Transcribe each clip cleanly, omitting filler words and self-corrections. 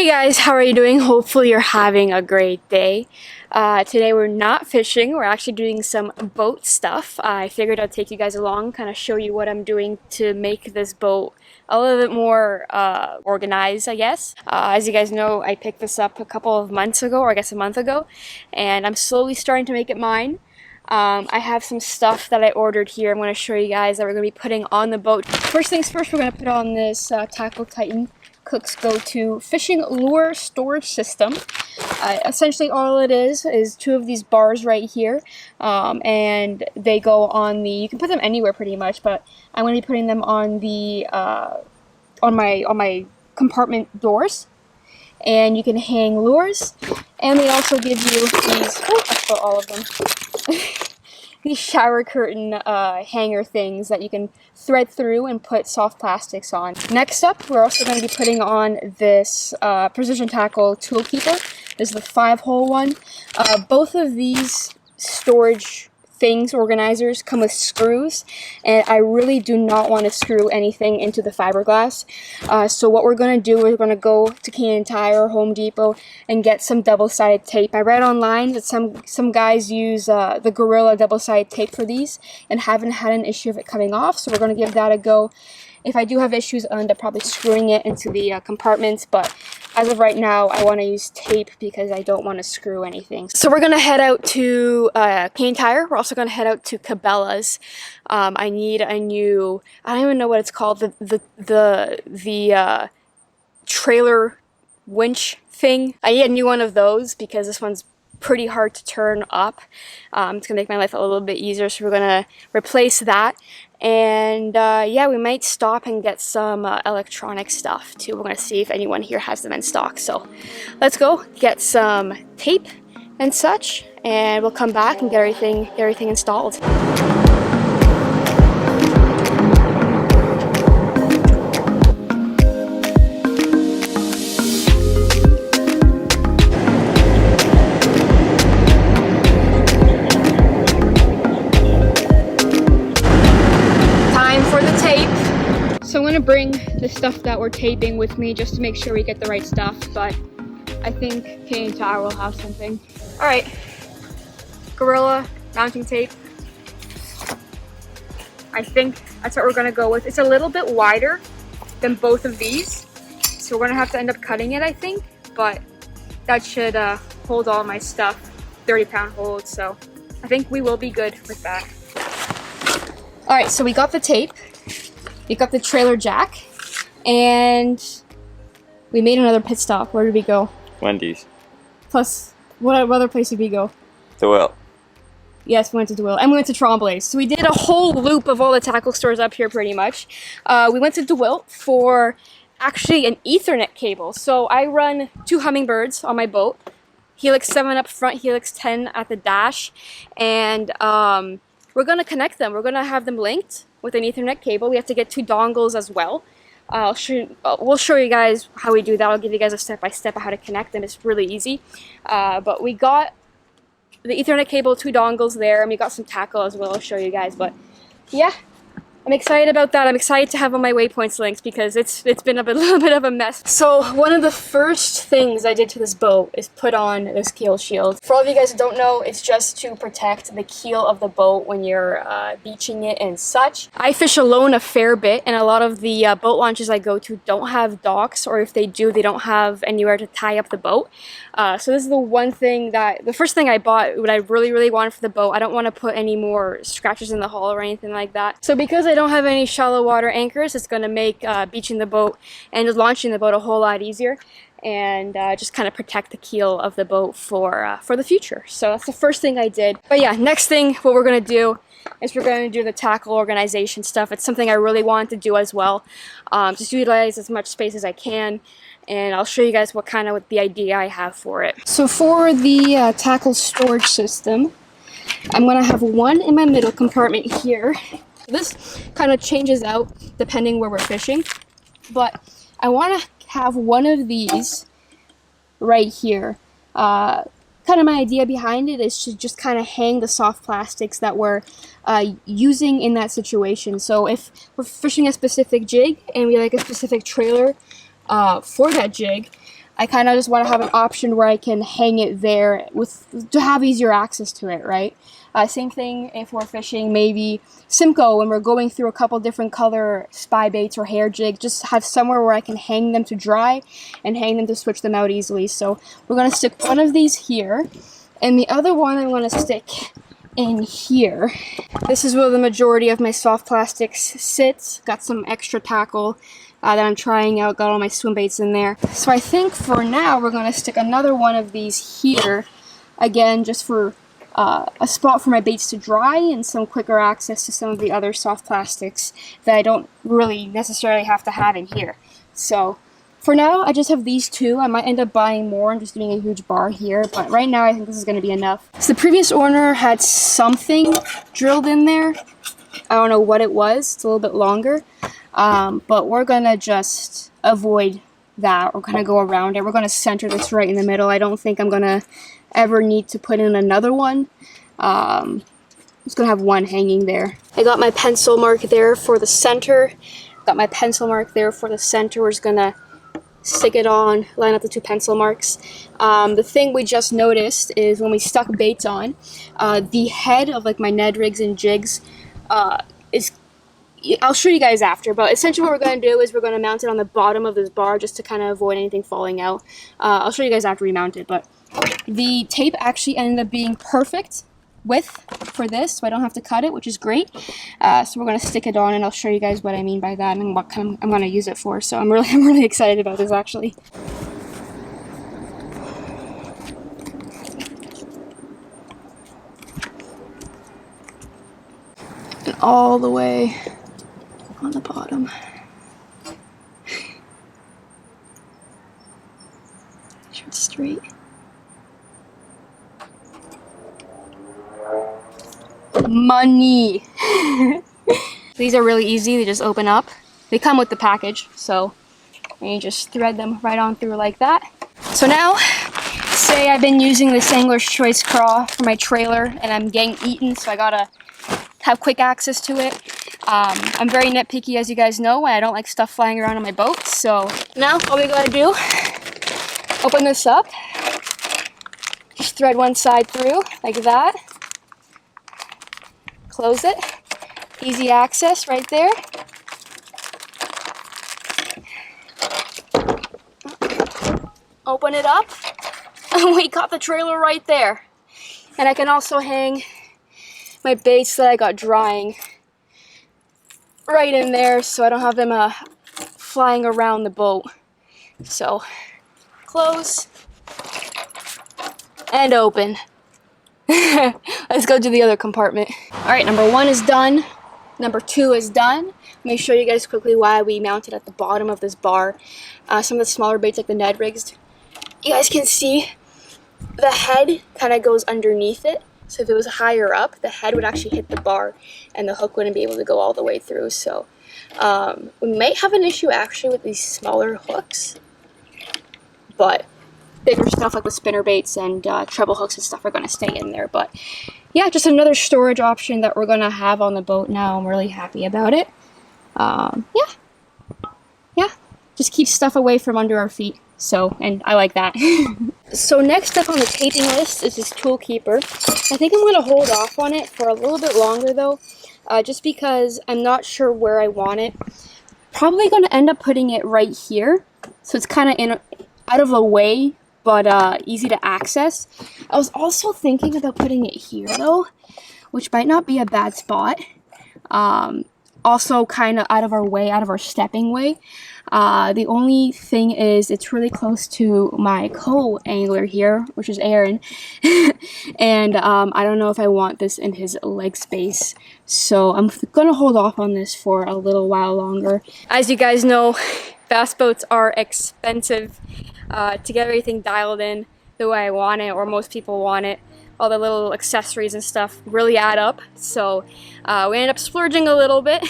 Hey guys, how are you doing? Hopefully you're having a great day. Today we're not fishing, we're actually doing some boat stuff. I figured I'd take you guys along, kind of show you what I'm doing to make this boat a little bit more organized, I guess. As you guys know, I picked this up a couple of months ago, or I guess a month ago, and I'm slowly starting to make it mine. I have some stuff that I ordered here. I'm going to show you guys that we're going to be putting on the boat. First things first, we're going to put on this Tackle Titan Cook's Go-To fishing lure storage system. Essentially all it is two of these bars right here, and they go on the, you can put them anywhere pretty much, but I'm going to be putting them on the on my compartment doors, and you can hang lures. And they also give you these, oh, I spilled all of them. These shower curtain hanger things that you can thread through and put soft plastics on. Next up, we're also going to be putting on this Precision Tackle Toolkeeper. This is the 5-hole one. Both of these storage things, organizers, come with screws, and I really do not want to screw anything into the fiberglass. So what we're going to do is we're going to go to Canadian Tire or Home Depot and get some double-sided tape. I read online that some guys use the Gorilla double-sided tape for these and haven't had an issue of it coming off, so we're going to give that a go. If I do have issues, I'll end up probably screwing it into the compartments, but as of right now, I want to use tape because I don't want to screw anything. So we're going to head out to Canadian Tire. We're also going to head out to Cabela's. I need a new, I don't even know what it's called, the trailer winch thing. I need a new one of those because this one's pretty hard to turn up. It's gonna make my life a little bit easier, so we're gonna replace that. And yeah, we might stop and get some electronic stuff too. We're gonna see if anyone here has them in stock. So let's go get some tape and such, and we'll come back and get everything installed. So I'm going to bring the stuff that we're taping with me just to make sure we get the right stuff, but I think Canadian Tire will have something. Alright, Gorilla mounting tape. I think that's what we're going to go with. It's a little bit wider than both of these, so we're going to have to end up cutting it, I think, but that should hold all my stuff, 30-pound hold, so I think we will be good with that. Alright, so we got the tape. We got the trailer jack, and we made another pit stop. Where did we go? Wendy's. Plus, what other place did we go? DeWitt. Yes, we went to DeWitt, and we went to Tremblay. So we did a whole loop of all the tackle stores up here pretty much. We went to DeWitt for actually an Ethernet cable. So I run 2 Hummingbirds on my boat. Helix 7 up front, Helix 10 at the dash, and we're going to connect them. We're going to have them linked with an Ethernet cable. We have to get 2 dongles as well. We'll show you guys how we do that. I'll give you guys a step-by-step of how to connect them. It's really easy. But we got the Ethernet cable, 2 dongles there, and we got some tackle as well. I'll show you guys. But yeah, I'm excited about that. I'm excited to have all my waypoints linked because it's been a little bit of a mess. So one of the first things I did to this boat is put on this keel shield. For all of you guys who don't know, it's just to protect the keel of the boat when you're beaching it and such. I fish alone a fair bit, and a lot of the boat launches I go to don't have docks, or if they do, they don't have anywhere to tie up the boat. So this is the first thing I bought, what I really wanted for the boat. I don't want to put any more scratches in the hull or anything like that. So because I don't have any shallow water anchors, it's going to make beaching the boat and launching the boat a whole lot easier, and just kind of protect the keel of the boat for the future. So that's the first thing I did. But yeah, next thing, what we're going to do is we're going to do the tackle organization stuff. It's something I really wanted to do as well. Just utilize as much space as I can, and I'll show you guys what the idea I have for it. So for the tackle storage system, I'm going to have one in my middle compartment here. This kind of changes out depending where we're fishing, but I want to have one of these right here. Kind of my idea behind it is to just kind of hang the soft plastics that we're using in that situation. So if we're fishing a specific jig and we like a specific trailer for that jig, I kind of just want to have an option where I can hang it there to have easier access to it, right? Same thing if we're fishing maybe Simcoe when we're going through a couple different color spy baits or hair jigs, just have somewhere where I can hang them to dry and hang them to switch them out easily. So we're going to stick one of these here, and the other one I'm going to stick in here. This is where the majority of my soft plastics sits. Got some extra tackle that I'm trying out, got all my swim baits in there. So I think for now we're going to stick another one of these here, again just for a spot for my baits to dry and some quicker access to some of the other soft plastics that I don't really necessarily have to have in here. So for now I just have these two. I might end up buying more and just doing a huge bar here, but right now I think this is going to be enough. So the previous owner had something drilled in there. I don't know what it was. It's a little bit longer, but we're going to just avoid that. We're going to go around it. We're going to center this right in the middle. I don't think I'm going to ever need to put in another one. I'm just gonna have one hanging there. I got my pencil mark there for the center. Got my pencil mark there for the center. We're just gonna stick it on, line up the two pencil marks. The thing we just noticed is when we stuck baits on, the head of like my Ned rigs and jigs is, I'll show you guys after, but essentially what we're going to do is we're going to mount it on the bottom of this bar just to kind of avoid anything falling out. I'll show you guys after we mount it, but the tape actually ended up being perfect width for this, so I don't have to cut it, which is great. So we're going to stick it on, and I'll show you guys what I mean by that and what kind of I'm going to use it for. So I'm really excited about this actually. And all the way on the bottom. Sure it's straight. Money. These are really easy. They just open up. They come with the package, so you just thread them right on through like that. So now, say I've been using this Angler's Choice craw for my trailer and I'm getting eaten, so I gotta have quick access to it. I'm very nitpicky, as you guys know, and I don't like stuff flying around on my boat. So now all we gotta do, open this up, just thread one side through like that. Close it. Easy access right there. Open it up. And we got the trailer right there. And I can also hang my baits that I got drying right in there so I don't have them flying around the boat. So close and open. Let's go to the other compartment. Alright, number one is done. Number two is done. Let me show you guys quickly why we mounted at the bottom of this bar. Some of the smaller baits like the Ned rigs. You guys can see the head kind of goes underneath it. So if it was higher up, the head would actually hit the bar and the hook wouldn't be able to go all the way through. So we might have an issue actually with these smaller hooks. But bigger stuff like the spinner baits and treble hooks and stuff are going to stay in there. But yeah, just another storage option that we're going to have on the boat now. I'm really happy about it. Yeah, just keep stuff away from under our feet. So, and I like that. So next up on the taping list is this Toolkeeper. I think I'm going to hold off on it for a little bit longer though, just because I'm not sure where I want it. Probably going to end up putting it right here, so it's kind of out of the way, but easy to access. I was also thinking about putting it here though, which might not be a bad spot. Also kind of out of our way, out of our stepping way. The only thing is it's really close to my co-angler here, which is Aaron. And I don't know if I want this in his leg space. So I'm going to hold off on this for a little while longer. As you guys know, bass boats are expensive. To get everything dialed in the way I want it, or most people want it, all the little accessories and stuff really add up. So we ended up splurging a little bit.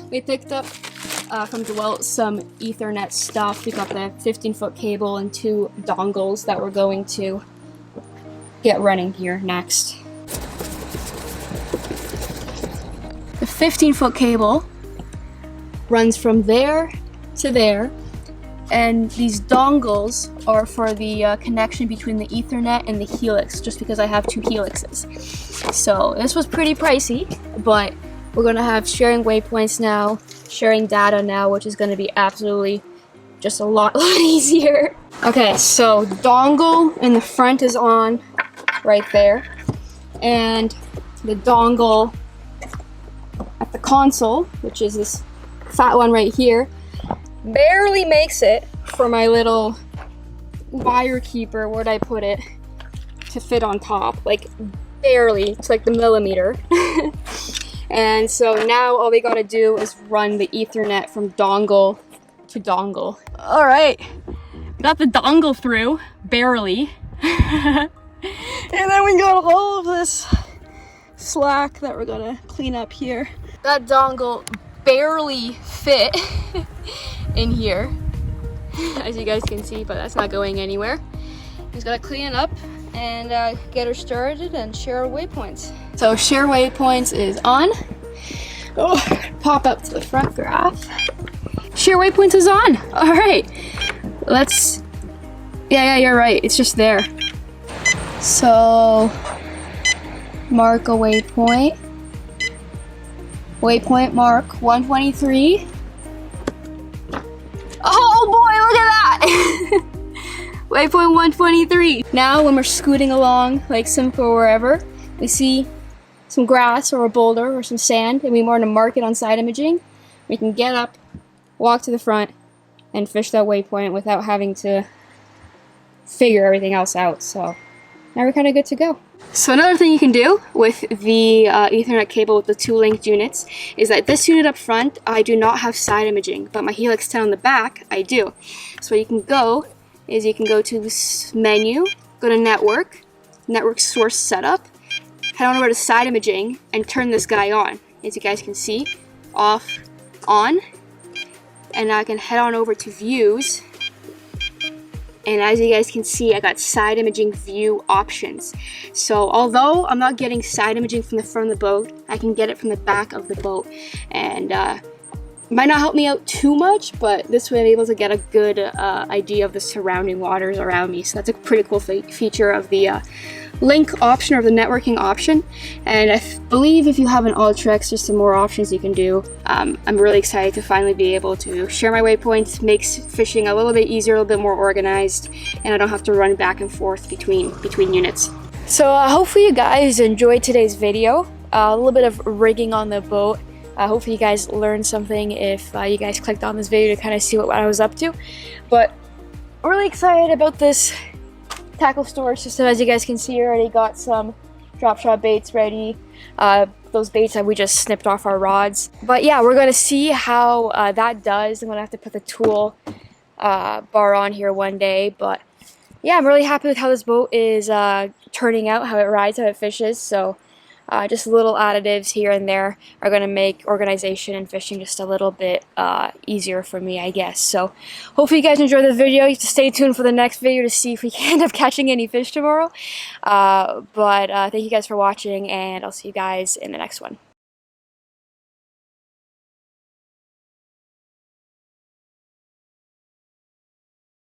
We picked up from DeWalt some Ethernet stuff. We got the 15-foot cable and 2 dongles that we're going to get running here next. The 15-foot cable runs from there to there. And these dongles are for the connection between the Ethernet and the helix, just because I have 2 helixes. So this was pretty pricey, but we're gonna have sharing waypoints now, sharing data now, which is gonna be absolutely just a lot easier. Okay, so the dongle in the front is on right there, and the dongle at the console, which is this fat one right here, barely makes it for my little wire keeper, where'd I put it, to fit on top, like barely, it's like the millimeter. And so now all we gotta do is run the Ethernet from dongle to dongle. All right, got the dongle through, barely. And then we got all of this slack that we're gonna clean up here. That dongle barely fit in here, as you guys can see, but that's not going anywhere. Just gotta clean it up and get her started and share our waypoints. So share waypoints is on. Oh, pop up to the front graph. Share waypoints is on. All right, let's, yeah, you're right, it's just there. So mark a waypoint. Waypoint mark 123. Oh boy, look at that! Waypoint 123. Now when we're scooting along like Simcoe or wherever, we see some grass or a boulder or some sand and we want to mark it on side imaging, we can get up, walk to the front, and fish that waypoint without having to figure everything else out. So now we're kind of good to go. So another thing you can do with the Ethernet cable with the 2 linked units is that this unit up front, I do not have side imaging, but my Helix 10 on the back, I do. So what you can go is you can go to this menu, go to network source setup, head on over to side imaging, and turn this guy on. As you guys can see, off, on, and now I can head on over to views. And as you guys can see, I got side imaging view options. So although I'm not getting side imaging from the front of the boat, I can get it from the back of the boat. And it might not help me out too much, but this way I'm able to get a good idea of the surrounding waters around me. So that's a pretty cool feature of the link option or the networking option. And I believe if you have an Ultrex, there's some more options you can do. I'm really excited to finally be able to share my waypoints, makes fishing a little bit easier, a little bit more organized, and I don't have to run back and forth between units. So hopefully you guys enjoyed today's video. A little bit of rigging on the boat. Hopefully you guys learned something if you guys clicked on this video to kind of see what I was up to. But I'm really excited about this tackle storage system. As you guys can see, I already got some drop shot baits ready. Those baits that we just snipped off our rods. But yeah, we're gonna see how that does. I'm gonna have to put the tool bar on here one day. But yeah, I'm really happy with how this boat is turning out, how it rides, how it fishes. So just little additives here and there are going to make organization and fishing just a little bit easier for me, I guess. So hopefully you guys enjoyed the video. You have to stay tuned for the next video to see if we can end up catching any fish tomorrow. But thank you guys for watching, and I'll see you guys in the next one.